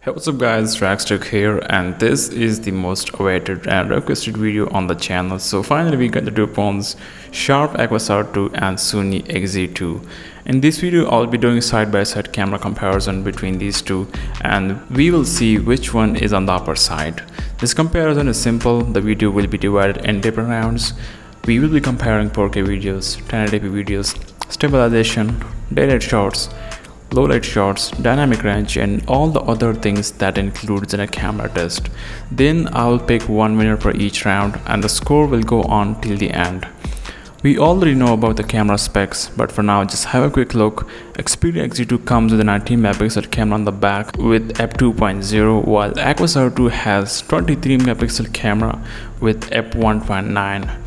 Hey, what's up guys, Rackstick here, and this is the most awaited and requested video on the channel. So finally we got the two phones, Sharp Aquos R2 and Sony XZ2. In this video I'll be doing side-by-side camera comparison between these two, and we will see which one is on the upper side. This comparison is simple. The video will be divided in different rounds. We will be comparing 4K videos, 1080p videos, stabilization, daylight shots, low light shots, dynamic range, and all the other things that includes in a camera test. Then I will pick one winner for each round and the score will go on till the end. We already know about the camera specs, but for now just have a quick look. Xperia XZ2 comes with a 19 megapixel camera on the back with f2.0, while Aquos R2 has 23 megapixel camera with f1.9.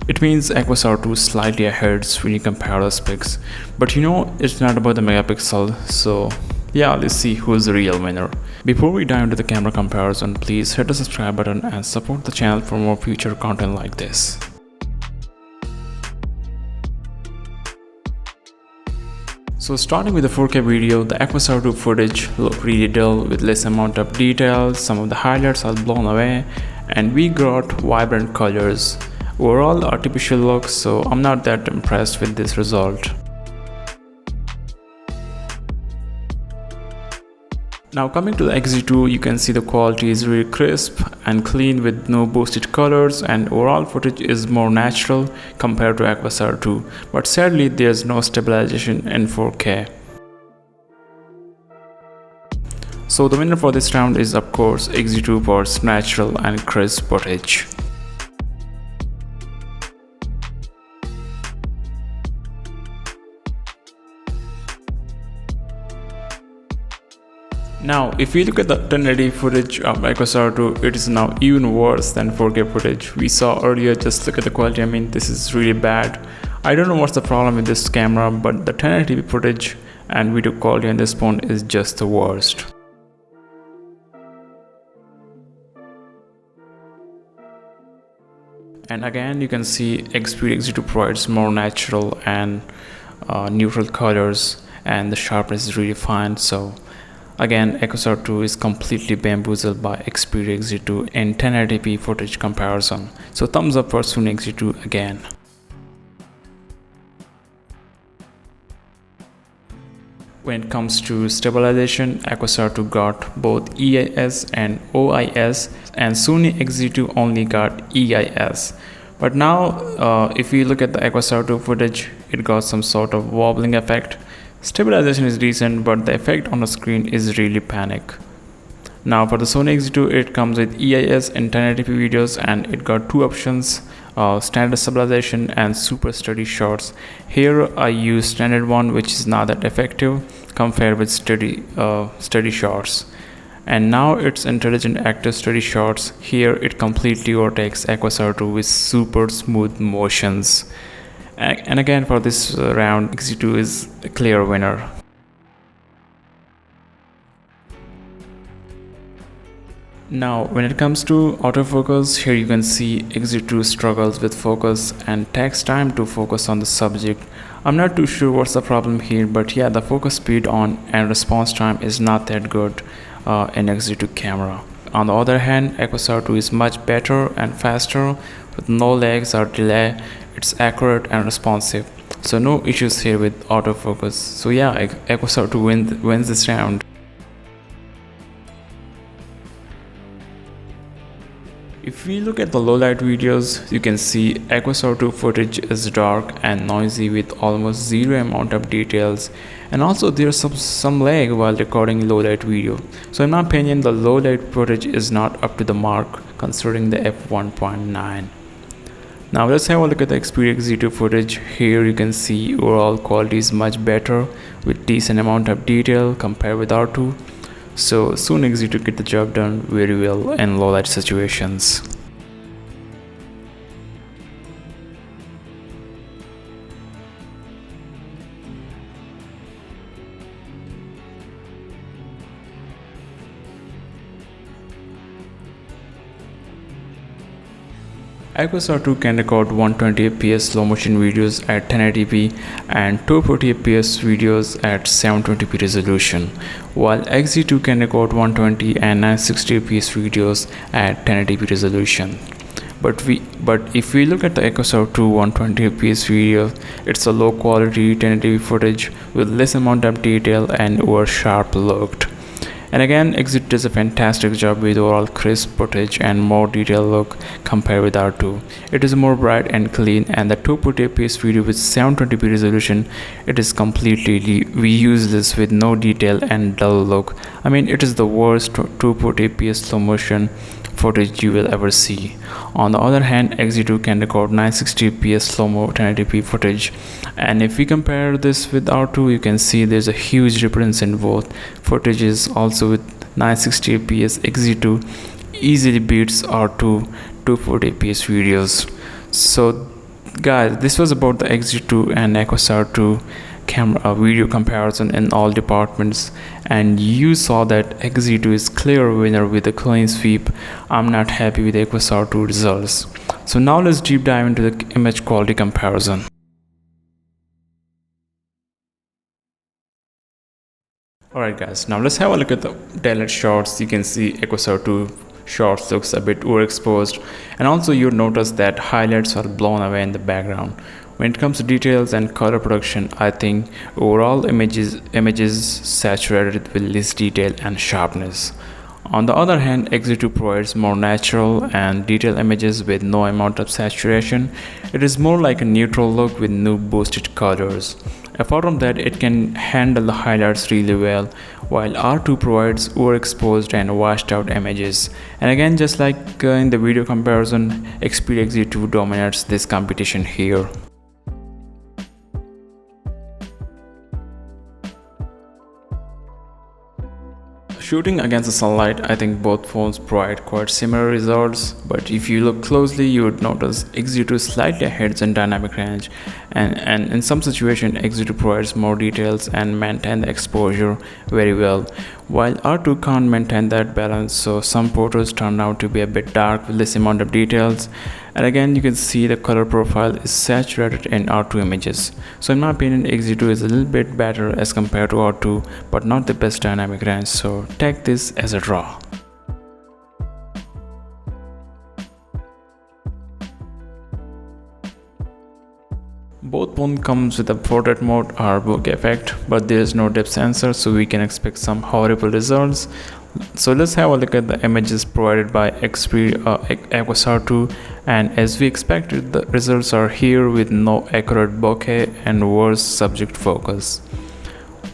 It means Aquos R2 is slightly ahead when you compare the specs, but you know it's not about the megapixel, so yeah, let's see who's the real winner. Before we dive into the camera comparison, please hit the subscribe button and support the channel for more future content like this. So starting with the 4K video, the Aquos R2 footage looked really dull with less amount of details. Some of the highlights are blown away and we got vibrant colors. Overall artificial look, so I'm not that impressed with this result. Now coming to the XZ2, you can see the quality is really crisp and clean with no boosted colors, and overall footage is more natural compared to Aquos R2, but sadly there's no stabilization in 4K. So the winner for this round is of course XZ2 for its natural and crisp footage. Now, if we look at the 1080 footage of Aquos R2, it is now even worse than 4K footage we saw earlier. Just look at the quality. I mean, this is really bad. I don't know what's the problem with this camera, but the 1080p footage and video quality on this phone is just the worst. And again, you can see Xperia XZ2 provides more natural and neutral colors, and the sharpness is really fine. So again, Aquos R2 is completely bamboozled by Xperia XZ2 in 1080p footage comparison. So thumbs up for Sony XZ2 again. When it comes to stabilization, Aquos R2 got both EIS and OIS, and Sony XZ2 only got EIS. But now, if we look at the Aquos R2 footage, it got some sort of wobbling effect. Stabilization is decent, but the effect on the screen is really panic. Now for the Sony XZ2, it comes with EIS and 1080p videos, and it got two options, standard stabilization and super steady shots. Here I use standard one, which is not that effective compared with steady shots. And now it's intelligent active steady shots. Here it completely overtakes Aquos R2 with super smooth motions. And again, for this round, XZ2 is a clear winner. Now, when it comes to autofocus, here you can see XZ2 struggles with focus and takes time to focus on the subject. I'm not too sure what's the problem here, but yeah, the focus speed on and response time is not that good in XZ2 camera. On the other hand, Aquos R2 is much better and faster with no lags or delay. It's accurate and responsive, so no issues here with autofocus. So yeah, Aquos R2 wins this round. If we look at the low light videos, you can see Aquos R2 footage is dark and noisy with almost zero amount of details, and also there's some lag while recording low light video. So in my opinion, the low light footage is not up to the mark considering the f1.9. Now let's have a look at the Xperia XZ2 footage. Here you can see overall quality is much better with decent amount of detail compared with R2. So Sony XZ2 get the job done very well in low light situations. Aquos R2 can record 120fps slow motion videos at 1080p and 240fps videos at 720p resolution, while XZ2 can record 120 and 960fps videos at 1080p resolution. But if we look at the Aquos R2 120fps video, it's a low quality 1080p footage with less amount of detail and over sharp looked. And again, XZ2 does a fantastic job with overall crisp footage and more detailed look compared with R2. It is more bright and clean, and the 240fps video with 720p resolution, it is completely useless with no detail and dull look. I mean, it is the worst 240fps slow motion footage you will ever see. On the other hand, XZ2 can record 960fps slow-mo 1080p footage, and if we compare this with R2, you can see there's a huge difference in both footages. Also with 960fps, XZ2 easily beats R2 240fps videos. So guys, this was about the XZ2 and Aquos R2 camera video comparison in all departments, and you saw that XZ2 is clear winner with a clean sweep. I'm not happy with Aquos R2 results. So now let's deep dive into the image quality comparison. Alright guys, now let's have a look at the Untitled Shots. You can see Aquos R2 shots looks a bit overexposed, and also you'll notice that highlights are blown away in the background. When it comes to details and color production, I think overall images saturated with less detail and sharpness. On the other hand, XZ2 provides more natural and detailed images with no amount of saturation. It is more like a neutral look with no boosted colors. Apart from that, it can handle the highlights really well, while R2 provides overexposed and washed out images. And again, just like in the video comparison, Xperia XZ2 dominates this competition here. Shooting against the sunlight, I think both phones provide quite similar results, but if you look closely, you would notice XZ2 slightly ahead in dynamic range, and in some situations XZ2 provides more details and maintain the exposure very well, while R2 can't maintain that balance, so some photos turn out to be a bit dark with less amount of details. And again, you can see the color profile is saturated in R2 images. So in my opinion, XZ2 is a little bit better as compared to R2, but not the best dynamic range, so take this as a draw. Both phones comes with a portrait mode or bokeh effect, but there is no depth sensor, so we can expect some horrible results. So let's have a look at the images provided by Xperia Aquos R2, and as we expected, the results are here with no accurate bokeh and worse subject focus.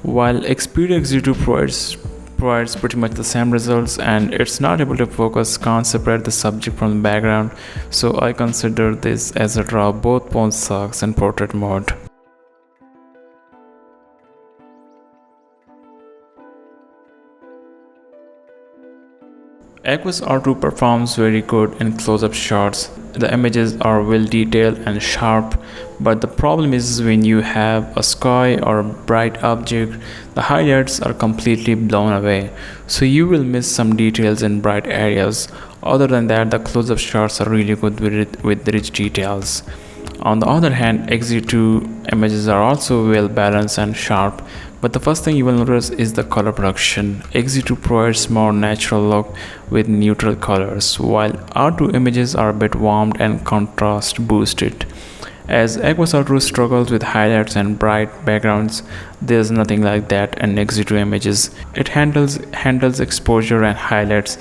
While Xperia XZ2 provides pretty much the same results, and it's not able to focus, can't separate the subject from the background, so I consider this as a draw. Both phones sucks in portrait mode. Aquos R2 performs very good in close-up shots. The images are well detailed and sharp, but the problem is when you have a sky or a bright object, the highlights are completely blown away, so you will miss some details in bright areas. Other than that, the close-up shots are really good with rich details. On the other hand, XZ2 images are also well balanced and sharp, but the first thing you will notice is the color production. XZ2 provides more natural look with neutral colors, while R2 images are a bit warmed and contrast boosted. As Aquos R2 struggles with highlights and bright backgrounds, there's nothing like that in XZ2 images. It handles exposure and highlights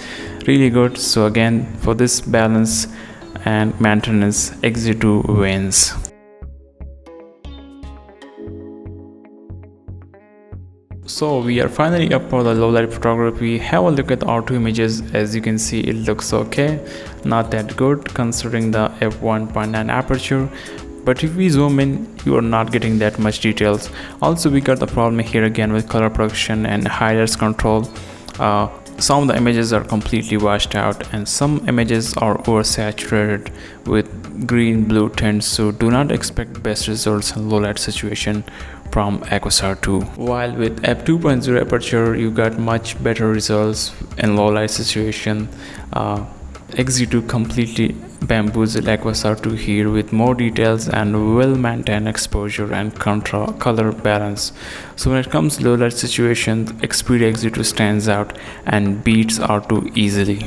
really good, so again, for this balance and maintenance, XZ2 wins. So we are finally up for the low light photography. Have a look at the R2 images. As you can see, it looks okay, not that good considering the f1.9 aperture, but if we zoom in, you are not getting that much details. Also, we got the problem here again with color production and highlights control. Some of the images are completely washed out, and some images are oversaturated with green blue tints, so do not expect best results in low light situation from Aquos R2. While with f2.0 aperture, you got much better results in low light situation. XZ2 completely bamboozled Aquos R2 here with more details and well-maintained exposure and color balance. So when it comes to low light situations, Xperia XZ2 stands out and beats R2 easily.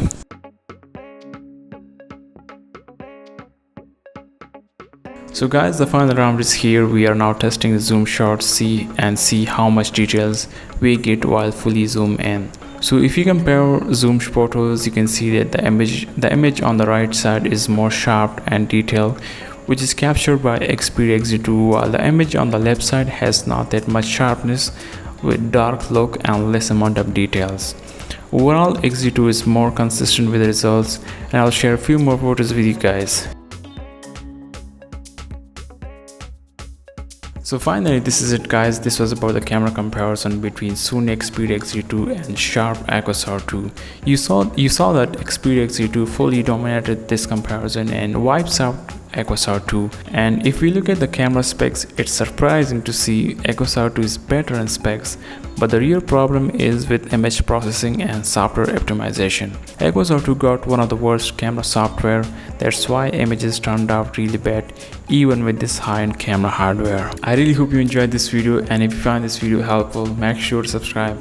So guys, the final round is here. We are now testing the zoom shots, see how much details we get while fully zoom in. So if you compare zoom photos, you can see that the image on the right side is more sharp and detailed, which is captured by Xperia XZ2, while the image on the left side has not that much sharpness with dark look and less amount of details. Overall, XZ2 is more consistent with the results, and I'll share a few more photos with you guys. So finally, this is it guys. This was about the camera comparison between Sony Xperia XZ2 and Sharp Aquos R2. You saw that Xperia XZ2 fully dominated this comparison and wipes out Aquos R2. And if we look at the camera specs, it's surprising to see Aquos R2 is better in specs, but the real problem is with image processing and software optimization. Aquos R2 got one of the worst camera software. That's why images turned out really bad even with this high-end camera hardware. I really hope you enjoyed this video, and if you find this video helpful, make sure to subscribe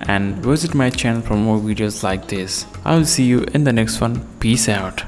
and visit my channel for more videos like this. I will see you in the next one. Peace out.